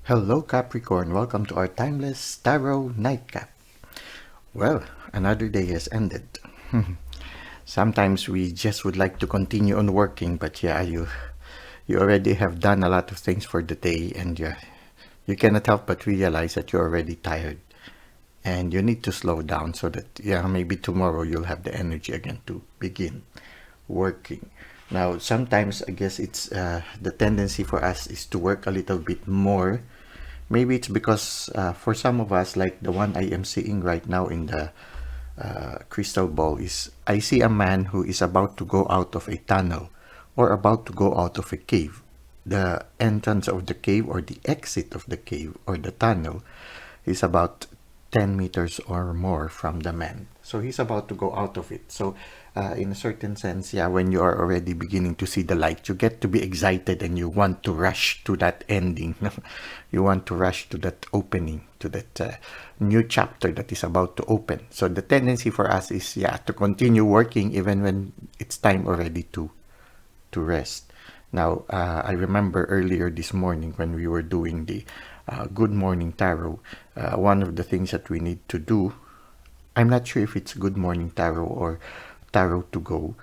Hello Capricorn, welcome to our timeless tarot nightcap. Well, another day has ended. Sometimes we just would like to continue on working, but yeah, you already have done a lot of things for the day, and yeah, you cannot help but realize that you're already tired, and you need to slow down so that yeah, maybe tomorrow you'll have the energy again to begin working. Now, sometimes I guess it's the tendency for us is to work a little bit more. Maybe it's because for some of us, like the one I am seeing right now in the crystal ball, is I see a man who is about to go out of a tunnel or about to go out of a cave. The entrance of the cave or the exit of the cave or the tunnel is about 10 meters or more from the man. So he's about to go out of it. So in a certain sense, yeah, when you are already beginning to see the light, you get to be excited and you want to rush to that ending. You want to rush to that opening, to that new chapter that is about to open. So the tendency for us is, yeah, to continue working even when it's time already to rest. Now, I remember earlier this morning when we were doing the Good Morning Tarot, one of the things that we need to do, I'm not sure if it's Good Morning Tarot or Tarot to Go.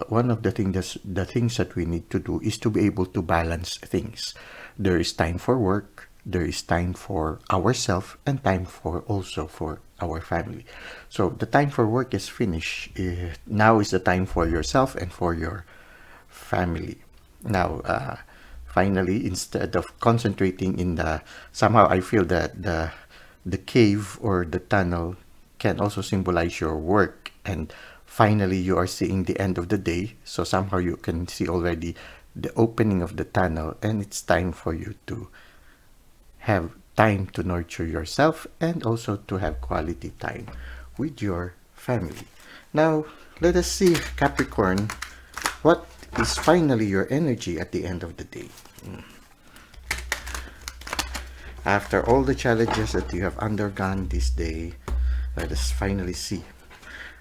One of the things that we need to do is to be able to balance things. There is time for work, there is time for ourselves, and time for also for our family. So the time for work is finished. Now is the time for yourself and for your family. Now, finally, instead of concentrating in the, somehow I feel that the cave or the tunnel can also symbolize your work, and finally you are seeing the end of the day, so somehow you can see already the opening of the tunnel, and it's time for you to have time to nurture yourself and also to have quality time with your family. Now, let us see, Capricorn, what is finally your energy at the end of the day. After all the challenges that you have undergone this day, let us finally see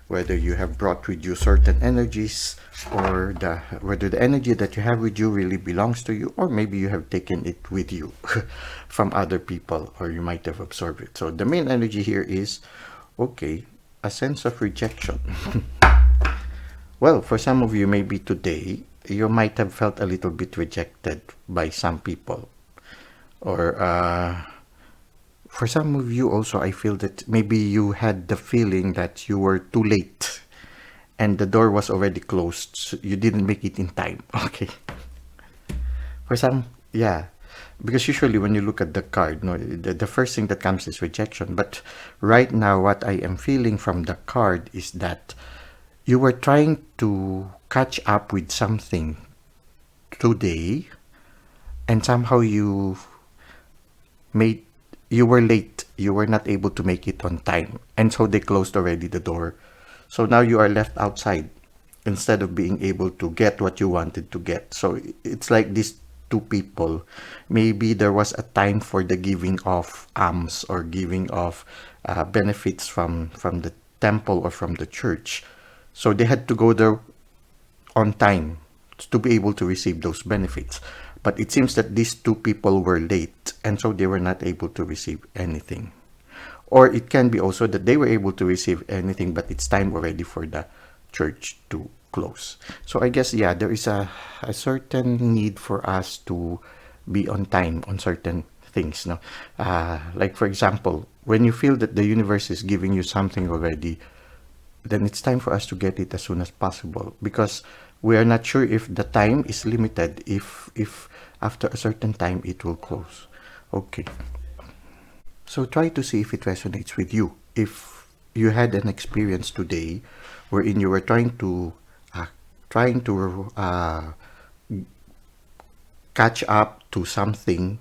whether you have brought with you certain energies, or whether the energy that you have with you really belongs to you, or maybe you have taken it with you from other people, or you might have absorbed it. So the main energy here is, okay, a sense of rejection. Well, for some of you, maybe today, you might have felt a little bit rejected by some people. Or for some of you also, I feel that maybe you had the feeling that you were too late and the door was already closed. So you didn't make it in time. Okay. For some, yeah. Because usually when you look at the card, no, the first thing that comes is rejection. But right now, what I am feeling from the card is that you were trying to catch up with something today, and somehow you were late. You were not able to make it on time, and so they closed already the door. So now you are left outside instead of being able to get what you wanted to get. So it's like these two people, maybe there was a time for the giving of alms or giving of benefits from the temple or from the church. So they had to go there on time to be able to receive those benefits. But it seems that these two people were late, and so they were not able to receive anything. Or it can be also that they were able to receive anything, but it's time already for the church to close. So I guess, yeah, there is a certain need for us to be on time on certain things. No? Like, for example, when you feel that the universe is giving you something already, then it's time for us to get it as soon as possible, because we are not sure if the time is limited, if after a certain time it will close. Okay. So try to see if it resonates with you. If you had an experience today wherein you were trying to catch up to something,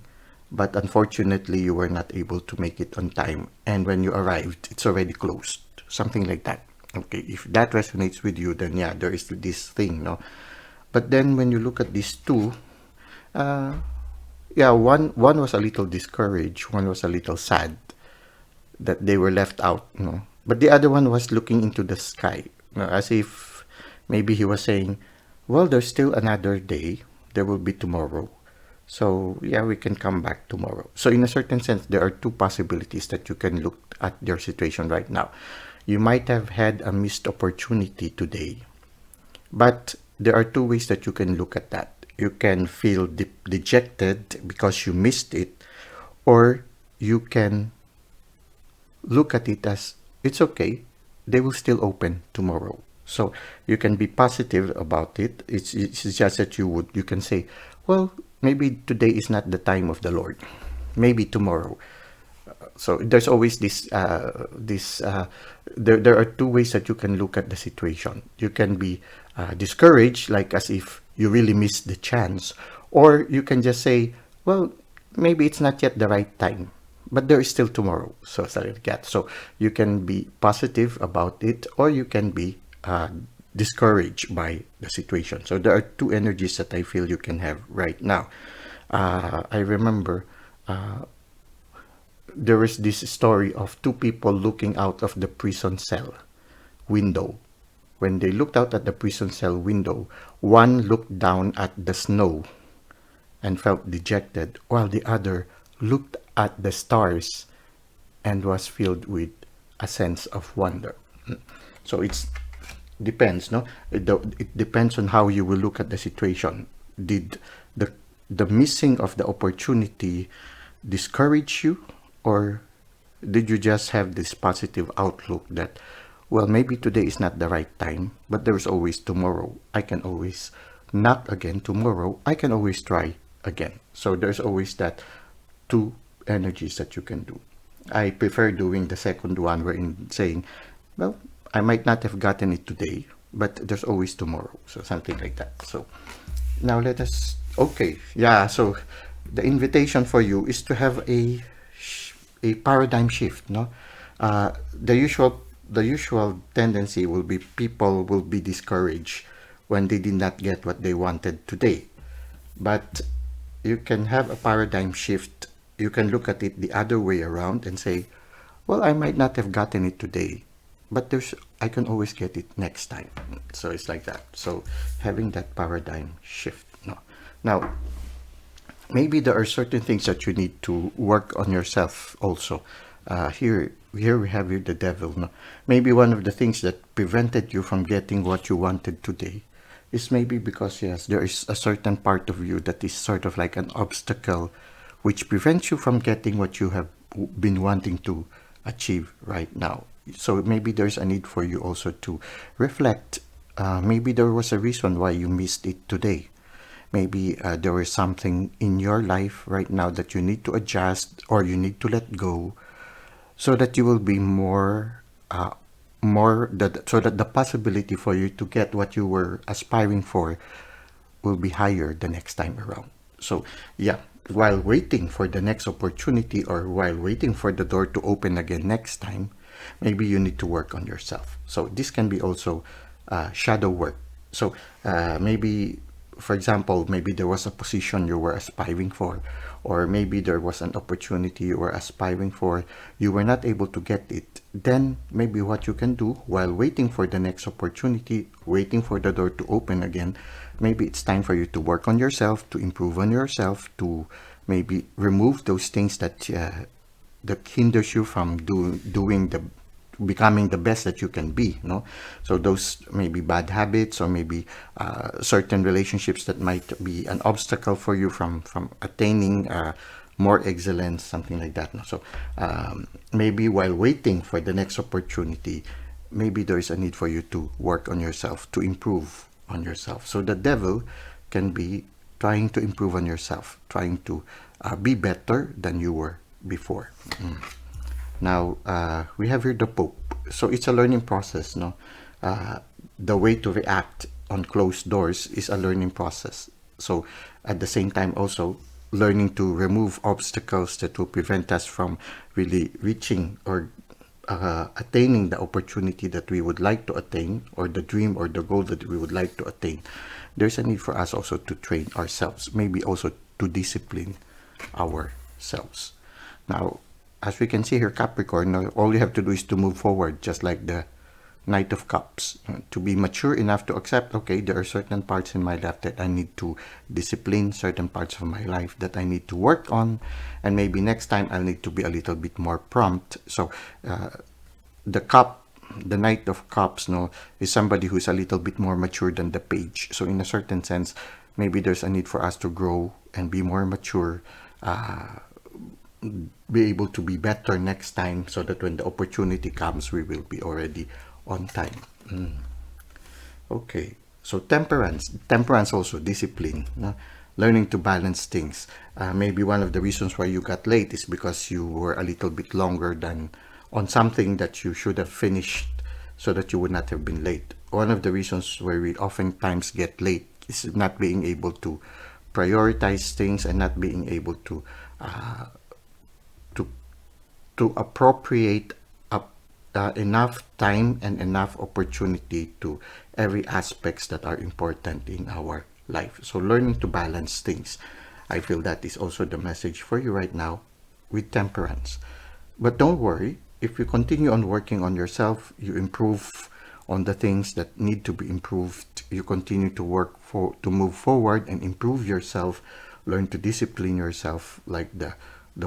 but unfortunately you were not able to make it on time, and when you arrived, it's already closed. Something like that. Okay, if that resonates with you, then yeah, there is this thing, no? But then when you look at these two, yeah, one was a little discouraged, one was a little sad that they were left out, no? But the other one was looking into the sky, as if maybe he was saying, well, there's still another day, there will be tomorrow. So yeah, we can come back tomorrow. So in a certain sense, there are two possibilities that you can look at your situation right now. You might have had a missed opportunity today, but there are two ways that you can look at that. You can feel dejected because you missed it, or you can look at it as it's okay, they will still open tomorrow. So you can be positive about it. It's just that you can say, well, maybe today is not the time of the Lord, maybe tomorrow. So there's always there are two ways that you can look at the situation. You can be discouraged, like as if you really missed the chance, or you can just say, well, maybe it's not yet the right time, but there is still tomorrow. So something like that. So you can be positive about it, or you can be discouraged by the situation. So there are two energies that I feel you can have right now. I remember there was this story of two people looking out of the prison cell window. When they looked out at the prison cell window, one looked down at the snow and felt dejected, while the other looked at the stars and was filled with a sense of wonder. So it's depends, no? It depends on how you will look at the situation. Did the missing of the opportunity discourage you, or did you just have this positive outlook that, well, maybe today is not the right time, but there's always tomorrow. I can always knock again tomorrow. I can always try again. So there's always that two energies that you can do. I prefer doing the second one, wherein saying, well, I might not have gotten it today, but there's always tomorrow. So something like that. So now let us, okay, yeah. So the invitation for you is to have a paradigm shift, no? The usual tendency will be people will be discouraged when they did not get what they wanted today. But you can have a paradigm shift. You can look at it the other way around and say, well, I might not have gotten it today, but I can always get it next time. So it's like that. So having that paradigm shift. No. Now, maybe there are certain things that you need to work on yourself also. Here we have the devil. No? Maybe one of the things that prevented you from getting what you wanted today is maybe because, yes, there is a certain part of you that is sort of like an obstacle which prevents you from getting what you have been wanting to achieve right now. So maybe there's a need for you also to reflect. Maybe there was a reason why you missed it today. Maybe there was something in your life right now that you need to adjust or you need to let go, so that you will be so that the possibility for you to get what you were aspiring for will be higher the next time around. So yeah, while waiting for the next opportunity or while waiting for the door to open again next time, maybe you need to work on yourself. So this can be also shadow work. So maybe, for example, maybe there was a position you were aspiring for, or maybe there was an opportunity you were aspiring for, you were not able to get it. Then maybe what you can do while waiting for the next opportunity, waiting for the door to open again, maybe it's time for you to work on yourself, to improve on yourself, to maybe remove those things that hinders you from becoming the best that you can be, no? So those maybe bad habits, or maybe certain relationships that might be an obstacle for you from attaining more excellence, something like that, no? So maybe while waiting for the next opportunity, maybe there is a need for you to work on yourself, to improve on yourself. So the devil can be trying to improve on yourself, trying to be better than you were before. Now, we have here the Pope. So it's a learning process, no? The way to react on closed doors is a learning process. So at the same time also, learning to remove obstacles that will prevent us from really reaching or attaining the opportunity that we would like to attain, or the dream or the goal that we would like to attain. There's a need for us also to train ourselves, maybe also to discipline ourselves. Now, as we can see here, Capricorn, all you have to do is to move forward, just like the Knight of Cups, to be mature enough to accept, okay, there are certain parts in my life that I need to discipline, certain parts of my life that I need to work on, and maybe next time I'll need to be a little bit more prompt. So the cup, the Knight of Cups, no, is somebody who's a little bit more mature than the page. So in a certain sense, maybe there's a need for us to grow and be more mature, be able to be better next time, so that when the opportunity comes, we will be already on time. Okay, so temperance also discipline, no? Learning to balance things. Maybe one of the reasons why you got late is because you were a little bit longer than on something that you should have finished, so that you would not have been late. One of the reasons why we oftentimes get late is not being able to prioritize things and not being able to appropriate enough time and enough opportunity to every aspects that are important in our life. So learning to balance things, I feel that is also the message for you right now with temperance. But don't worry, if you continue on working on yourself, you improve on the things that need to be improved, you continue to work to move forward and improve yourself, learn to discipline yourself like the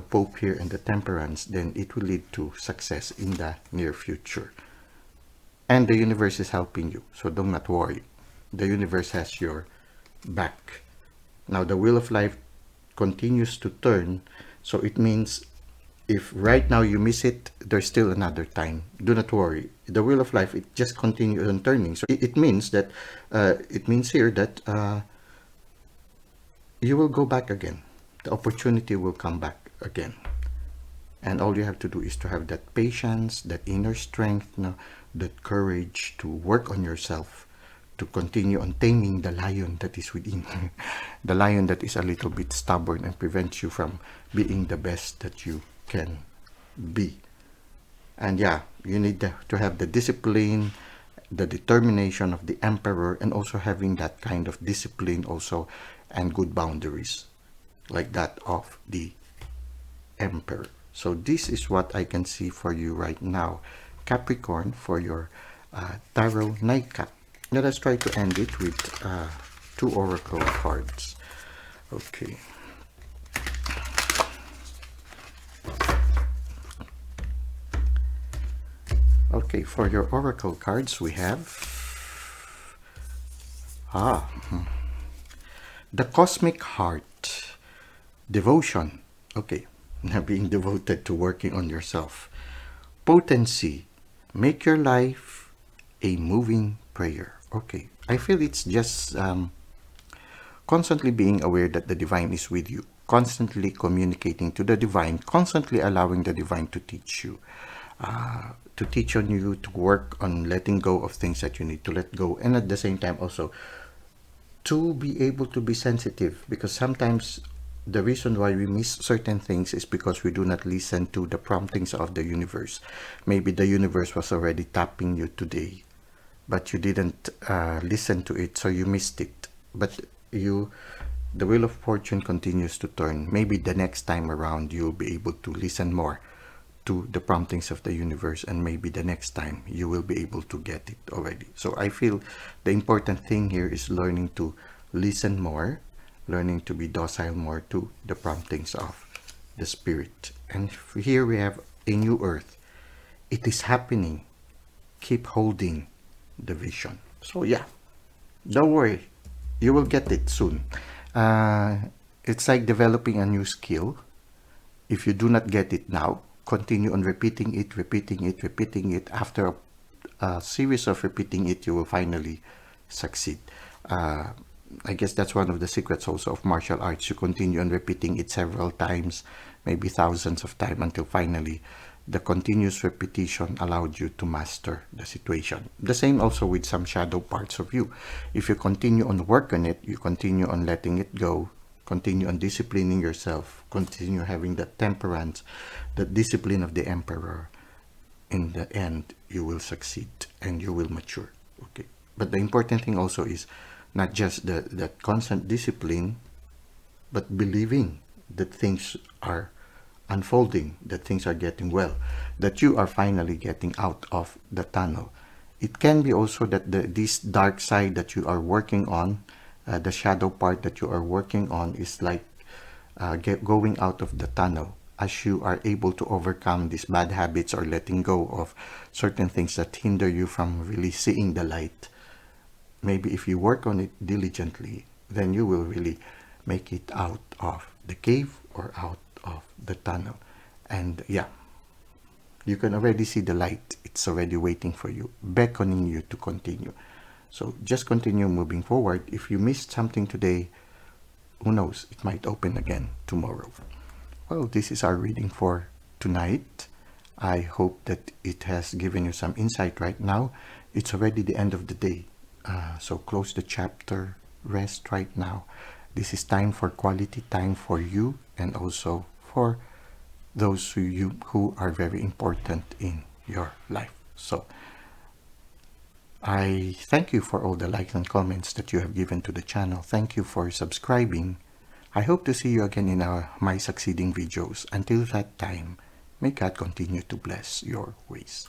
Pope here and the temperance, then it will lead to success in the near future. And the universe is helping you, so do not worry. The universe has your back. Now the wheel of life continues to turn, so it means if right now you miss it, there's still another time. Do not worry. The wheel of life, it just continues on turning. So it means that, it means here that you will go back again. The opportunity will come back again. And all you have to do is to have that patience, that inner strength, that courage to work on yourself, to continue on taming the lion that is within you. The lion that is a little bit stubborn and prevents you from being the best that you can be. And yeah, you need to have the discipline, the determination of the emperor, and also having that kind of discipline also and good boundaries like that of the emperor. So this is what I can see for you right now, Capricorn, for your tarot nightcap. Let us try to end it with 2 oracle cards. Okay. Okay, for your oracle cards, we have the Cosmic Heart, Devotion. Okay, now being devoted to working on yourself. Potency, make your life a moving prayer. Okay, I feel it's just constantly being aware that the divine is with you, constantly communicating to the divine, constantly allowing the divine to teach you. To teach on you, to work on letting go of things that you need to let go, and at the same time also to be able to be sensitive, because sometimes the reason why we miss certain things is because we do not listen to the promptings of the universe. Maybe the universe was already tapping you today, but you didn't listen to it, so you missed it. But the wheel of fortune continues to turn. Maybe the next time around you'll be able to listen more to the promptings of the universe, and maybe the next time you will be able to get it already. So I feel the important thing here is learning to listen more, learning to be docile more to the promptings of the spirit. And here we have a new earth. It is happening. Keep holding the vision. So yeah, don't worry, you will get it soon. It's like developing a new skill. If you do not get it now, continue on repeating it, repeating it, repeating it. After a series of repeating it, you will finally succeed. I guess that's one of the secrets also of martial arts. You continue on repeating it several times, maybe thousands of times, until finally the continuous repetition allowed you to master the situation. The same also with some shadow parts of you. If you continue on work on it, you continue on letting it go, continue on disciplining yourself, continue having that temperance, the discipline of the emperor, in the end you will succeed and you will mature. Okay, but the important thing also is not just that constant discipline, but believing that things are unfolding, that things are getting well, that you are finally getting out of the tunnel It can be also that this dark side that you are working on, the shadow part that you are working on, is like going out of the tunnel as you are able to overcome these bad habits or letting go of certain things that hinder you from really seeing the light. Maybe if you work on it diligently, then you will really make it out of the cave or out of the tunnel. And yeah, you can already see the light. It's already waiting for you, beckoning you to continue. So just continue moving forward. If you missed something today, who knows, it might open again tomorrow. Well, this is our reading for tonight. I hope that it has given you some insight right now. It's already the end of the day. So close the chapter, rest right now. This is time for quality time for you and also for those who are very important in your life. So I thank you for all the likes and comments that you have given to the channel. Thank you for subscribing. I hope to see you again in my succeeding videos. Until that time, may God continue to bless your ways.